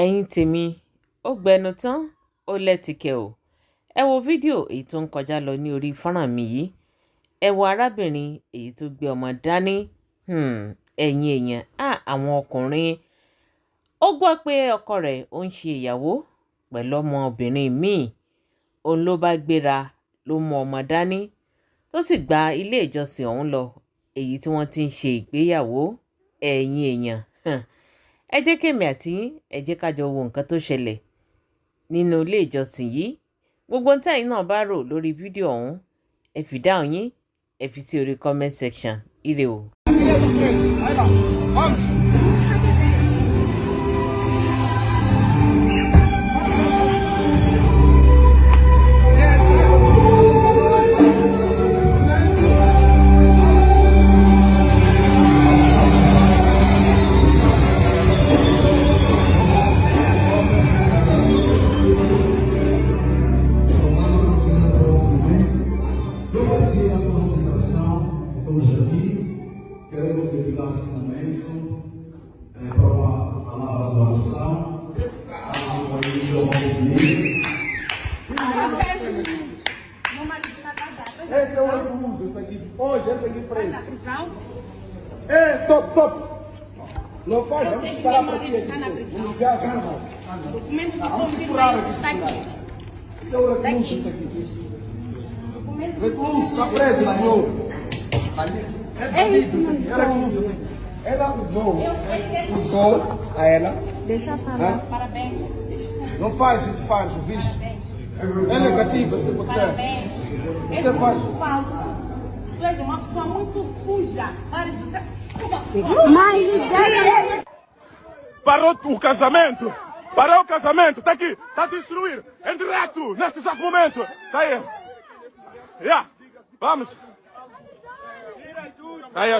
ẹ̀yin tèmi ó gbẹnu tán ó lẹ́tìkẹ́ o. Ẹ wo fídíò èyí tó ń kọjá lọ ní orí fọ́nrán mi yìí. Ẹ wo arábìnrin èyí tó gbé ọmọ dání. Ẹ̀yin èèyàn, àwọn ọkùnrin, ó gbọ́ pé ọkọ rẹ̀ ó ń ṣe ìyàwó pẹ̀lú ọmọbìnrin míì. Òun ló bá gbéra ló mú ọmọ dání tó sì gba ilé ìjọsìn ọ̀hún lọ, èyí tí wọ́n ti ń ṣe ìgbéyàwó. Ẹ̀yin èèyàn, ẹ jẹ́ kémi àti yín, ẹ jẹ́ ká jọ wo nǹkan tó ṣẹlẹ̀ nínú ilé ìjọsìn yìí. Gbogbo ohun táyìn náà bá rò lórí fídíò ọ̀hún, ẹ fi dáhùn yín, ẹ fi sí orí comment section. Ire o. Como já vi, quero dedicar esse momento para uma palavra de oração. Esse é o recuso, isso aqui. Hoje, esse aqui preso. Na prisão? Stop! Não faz, vamos esperar para aqui. Vamos viajar, não. Documento de confirmação está aqui. Esse é o recluso, isso aqui. Recluso, está preso, senhor. É isso, ela usou a ela. Deixa eu falar. Parabéns. Não faz isso, faz, viste? É negativo, você pode ser. Você faz. Falso. Tu és uma pessoa muito suja. Parou o casamento! Parou o casamento! Está aqui! Está a destruir! Em direto! Neste exato momento! Está aí! Vamos! Aí,